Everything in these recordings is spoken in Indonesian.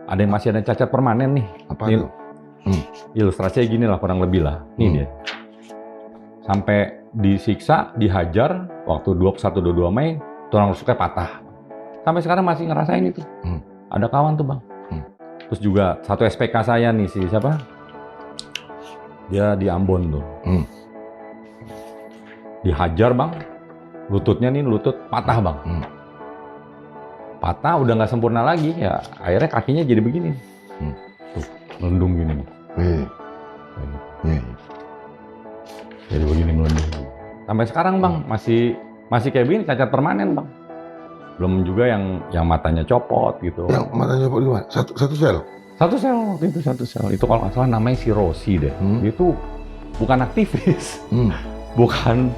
Ada yang masih ada cacat permanen nih. Apa Ini tuh? ilustrasinya gini lah kurang lebih lah. Ini dia. Sampai disiksa, dihajar waktu 21-22 Mei, tulang rusuknya patah. Sampai sekarang masih ngerasain itu. Ada kawan tuh bang. Terus juga satu SPK saya nih, si siapa? Dia di Ambon tuh. Dihajar bang, lututnya nih lutut patah bang. Patah udah nggak sempurna lagi ya, akhirnya kakinya jadi begini. Tuh, melendung gini. Jadi begini melendung. Sampai sekarang bang masih kayak begini, cacat permanen bang. Belum juga yang matanya copot gitu. Yang matanya copot gimana? Satu sel? Satu sel waktu itu, satu sel. Itu kalau nggak salah namanya si Rosi deh. Itu bukan aktivis, bukan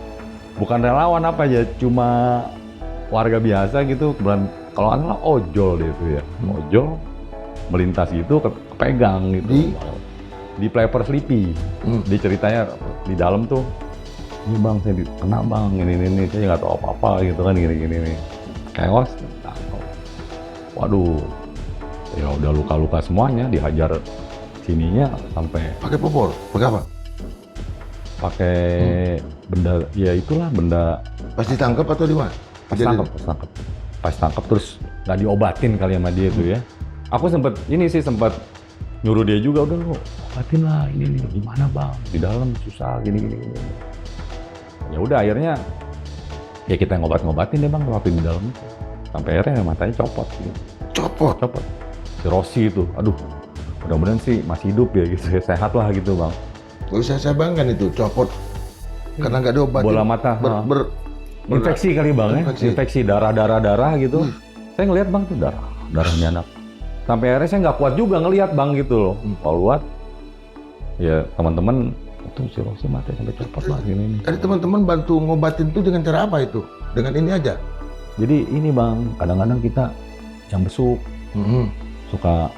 relawan apa ya, cuma warga biasa gitu. Kalau nggak salah ojol deh itu ya, ojol melintas gitu kepegang gitu di Playper Sleepy. Dia ceritanya di dalam tuh, ini bang saya kena bang, ini saya nggak tahu apa-apa gitu kan, gini nih. Chaos, waduh, ya udah luka-luka semuanya, dihajar sininya sampai. Pakai popor, pakai apa? Pakai benda, ya itulah benda. Pas ditangkap atau di mana? Pas tangkap terus nggak diobatin kali sama dia tuh ya. Aku sempet nyuruh dia juga, udah lu obatin lah ini gimana bang, di dalam susah gini. Ya udah akhirnya ya kita ngobatin deh bang waktu di dalam itu. Sampai akhirnya matanya copot gitu. Copot. Si Rosi itu, aduh mudah-mudahan sih masih hidup ya gitu, sehat lah gitu bang. Gak usah saya banggakan itu, copot. Karena nggak diobatin. Bola mata. Infeksi kali bang ya, infeksi darah gitu. Saya ngelihat bang tuh darahnya anak. Sampai akhirnya saya nggak kuat juga ngelihat bang gitu loh. Kalau lihat, ya teman-teman itu si Rosi mati sampai copot lah gini. Tadi teman-teman bantu ngobatin tuh dengan cara apa itu? Dengan ini aja? Jadi ini bang, kadang-kadang kita yang besuk, suka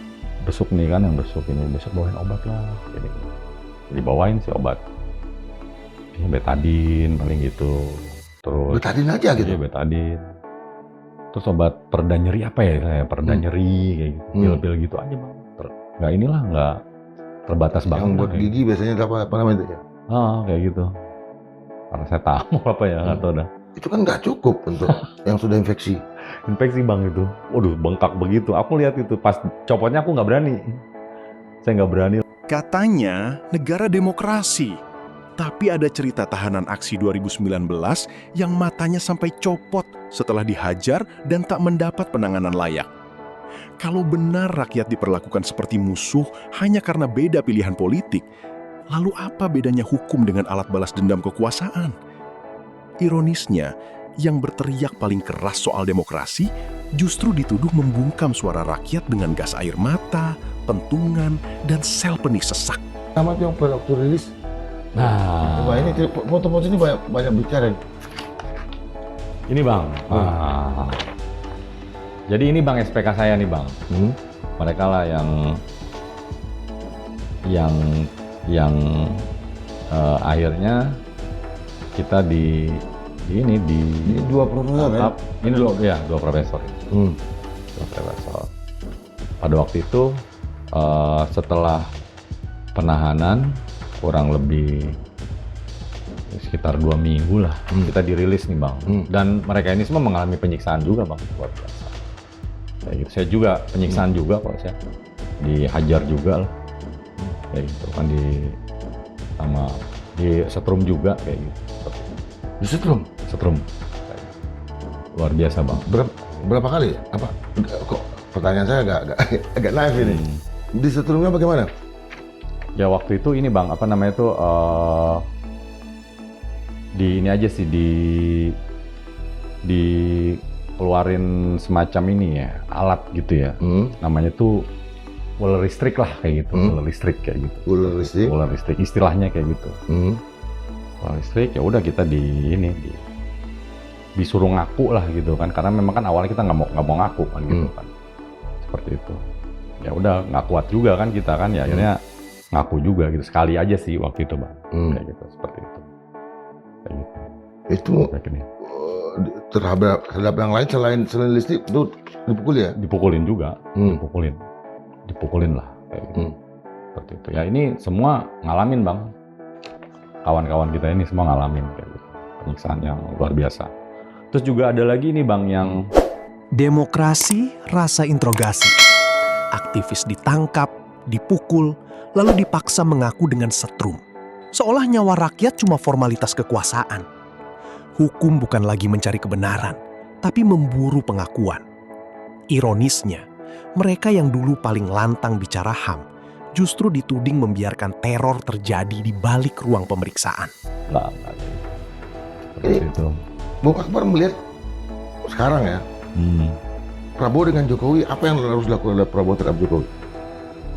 besuk nih kan, yang besuk ini, besok bawain obat lah. Jadi bawain si obat. Ini betadin paling gitu. Terus betadin aja gitu? Iya betadin. Terus obat pereda nyeri apa ya, kayak pereda nyeri kayak gitu, pil-pil gitu aja bang. Nggak terbatas banget. Yang buat gigi biasanya apa namanya itu ya? Kayak gitu. Karena saya tahu apa ya, nggak tahu dah. Itu kan nggak cukup untuk yang sudah infeksi. Infeksi bang itu, waduh bengkak begitu. Aku lihat itu pas copotnya aku nggak berani. Saya nggak berani. Katanya negara demokrasi. Tapi ada cerita tahanan aksi 2019 yang matanya sampai copot setelah dihajar dan tak mendapat penanganan layak. Kalau benar rakyat diperlakukan seperti musuh hanya karena beda pilihan politik, lalu apa bedanya hukum dengan alat balas dendam kekuasaan? Ironisnya, yang berteriak paling keras soal demokrasi justru dituduh membungkam suara rakyat dengan gas air mata, pentungan, dan sel penih sesak. Sama yang waktu rilis. Nah, ini foto-foto ini banyak bicara. Ini bang. Jadi ini bang SPK saya nih bang. Mereka lah yang akhirnya kita ini dua profesor ya? Ini dua profesor. Dua profesor. Pada waktu itu setelah penahanan kurang lebih sekitar 2 minggu lah, kita dirilis nih bang. Dan mereka ini semua mengalami penyiksaan juga bang, luar biasa. Kayak gitu. Saya juga penyiksaan juga kok, saya dihajar juga lah, kayak gitu kan, di setrum juga kayak gitu. Di setrum? Setrum. Luar biasa bang. Berapa kali? Apa? Kok pertanyaan saya agak naif ini. Di setrumnya bagaimana? Ya waktu itu ini bang, apa namanya tuh, di ini aja sih, di keluarin semacam ini ya, alat gitu ya. Namanya tuh ular listrik lah kayak gitu, ular listrik kayak gitu. Ular listrik istilahnya kayak gitu. Ular listrik, ya udah kita disuruh ngaku lah gitu kan, karena memang kan awalnya kita nggak mau ngaku kan gitu kan, seperti itu. Ya udah nggak kuat juga kan kita kan, ya akhirnya ngaku juga gitu, sekali aja sih waktu itu bang, kayak gitu, seperti itu. Kayak gitu. Itu terhadap yang lain selain listrik itu dipukul ya? Dipukulin juga, dipukulin lah kayak gitu. Seperti itu. Ya ini semua ngalamin Bang. Kawan-kawan kita ini semua ngalamin kayak gitu. Penyiksaan yang luar biasa. Terus juga ada lagi nih Bang yang Demokrasi rasa interogasi. Aktivis ditangkap, dipukul, lalu dipaksa mengaku dengan setrum. Seolah nyawa rakyat cuma formalitas kekuasaan. Hukum bukan lagi mencari kebenaran, tapi memburu pengakuan. Ironisnya, mereka yang dulu paling lantang bicara HAM, justru dituding membiarkan teror terjadi di balik ruang pemeriksaan. nggak seperti itu. Bung Akbar melihat sekarang ya, Prabowo dengan Jokowi, apa yang harus dilakukan oleh Prabowo terhadap Jokowi?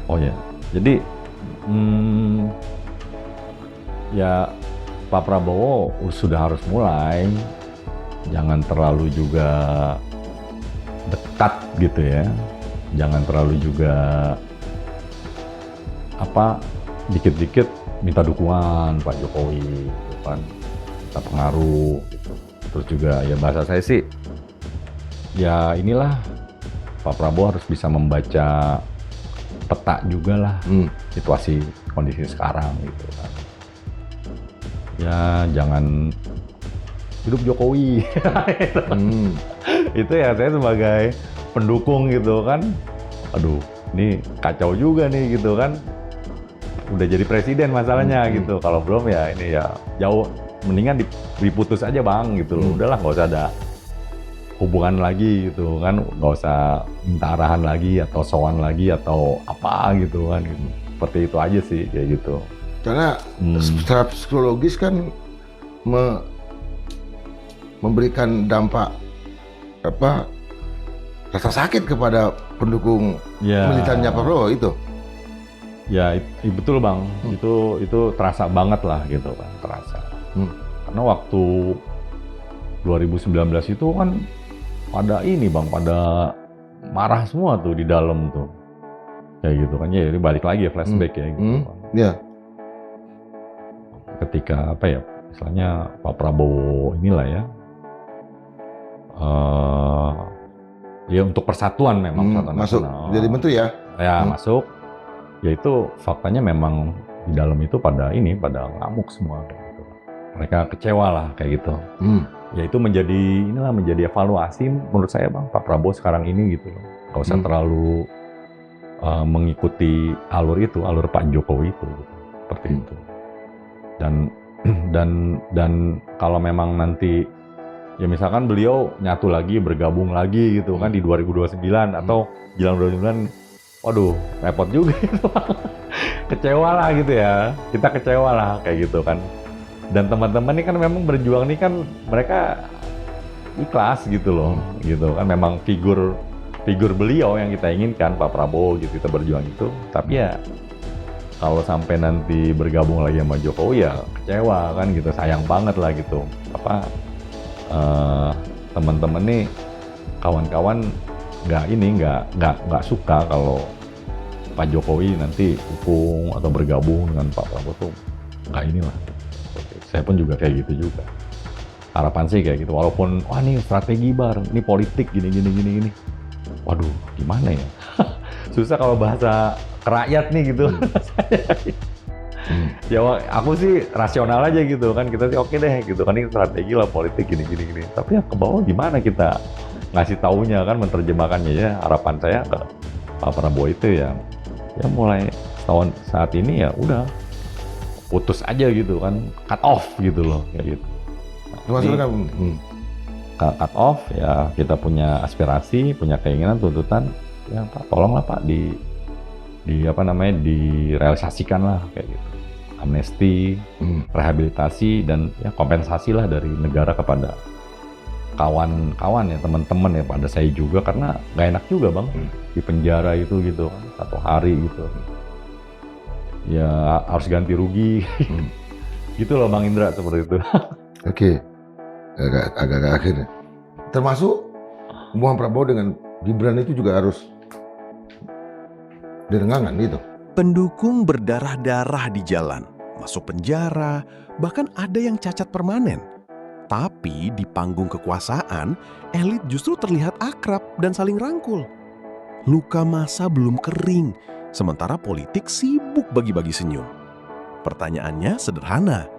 Oh ya, jadi ya Pak Prabowo sudah harus mulai, jangan terlalu juga dekat gitu ya, jangan terlalu juga dikit-dikit minta dukungan Pak Jokowi, gitu kan, minta pengaruh gitu. Terus juga ya bahasa saya sih, ya inilah Pak Prabowo harus bisa membaca peta juga lah situasi kondisi sekarang gitu kan. Ya jangan hidup Jokowi. Itu ya saya sebagai pendukung gitu kan. Aduh, ini kacau juga nih gitu kan. Udah jadi presiden masalahnya gitu. Kalau belum ya ini ya jauh, mendingan diputus aja Bang gitu loh. Udahlah nggak usah ada hubungan lagi gitu kan, nggak usah minta arahan lagi atau sowan lagi atau apa gitu kan gitu. Seperti itu aja sih kayak gitu. Karena secara psikologis kan memberikan dampak rasa sakit kepada pendukung militannya Pak Prabowo itu. Ya betul Bang, itu terasa banget lah gitu kan, terasa. Karena waktu 2019 itu kan pada ini Bang, pada marah semua tuh di dalam tuh. Kayak gitu kan, ya jadi balik lagi ya flashback ya gitu kan. Yeah. Ketika misalnya Pak Prabowo inilah ya, ya untuk persatuan memang persatuan masuk nasional. jadi menteri ya? Ya masuk, ya itu faktanya memang di dalam itu pada ngamuk semua gitu. Mereka kecewa lah kayak gitu. Ya itu menjadi evaluasi menurut saya Bang, Pak Prabowo sekarang ini gitu loh. Nggak usah terlalu mengikuti alur Pak Jokowi itu gitu. Seperti itu. Dan kalau memang nanti ya misalkan beliau nyatu lagi, bergabung lagi gitu kan di 2029 atau jelang 2029, waduh repot juga itu. Kecewa lah gitu ya, kita kecewa lah kayak gitu kan. Dan teman-teman ini kan memang berjuang nih kan, mereka ikhlas gitu loh, gitu kan. Memang figur beliau yang kita inginkan, Pak Prabowo gitu, kita berjuang itu. Tapi ya kalau sampai nanti bergabung lagi sama Jokowi ya kecewa kan gitu, sayang banget lah gitu. Teman-teman nih, kawan-kawan nggak suka kalau Pak Jokowi nanti dukung atau bergabung dengan Pak Prabowo tuh nggak inilah. Saya pun juga kayak gitu juga. Harapan sih kayak gitu. Walaupun wah ini strategi ini politik gini. Waduh, gimana ya? Susah kalau bahasa rakyat nih gitu. Ya aku sih rasional aja gitu kan. Kita sih oke deh gitu kan, ini strategi lah politik gini. Tapi ya ke bawah gimana kita ngasih taunya kan, menerjemahkannya ya. Harapan saya ke Pak Prabowo itu ya mulai tahun saat ini ya udah putus aja gitu kan, cut off gitu loh kayak gitu. Cut off ya, kita punya aspirasi, punya keinginan, tuntutan ya Pak, tolonglah Pak direalisasikan lah kayak gitu. Amnesti, rehabilitasi dan ya kompensasi lah dari negara kepada kawan-kawan ya, teman-teman ya, pada saya juga, karena nggak enak juga Bang di penjara itu gitu kan, 1 hari gitu. Ya harus ganti rugi. Gitu loh Bang Indra, seperti itu. Oke. Agak akhirnya. Termasuk hubungan Prabowo dengan Gibran itu juga harus direnggangan gitu. Pendukung berdarah-darah di jalan, masuk penjara, bahkan ada yang cacat permanen. Tapi di panggung kekuasaan, elit justru terlihat akrab dan saling rangkul. Luka masa belum kering, sementara politik sibuk bagi-bagi senyum. Pertanyaannya sederhana,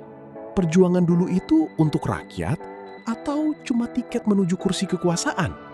perjuangan dulu itu untuk rakyat atau cuma tiket menuju kursi kekuasaan?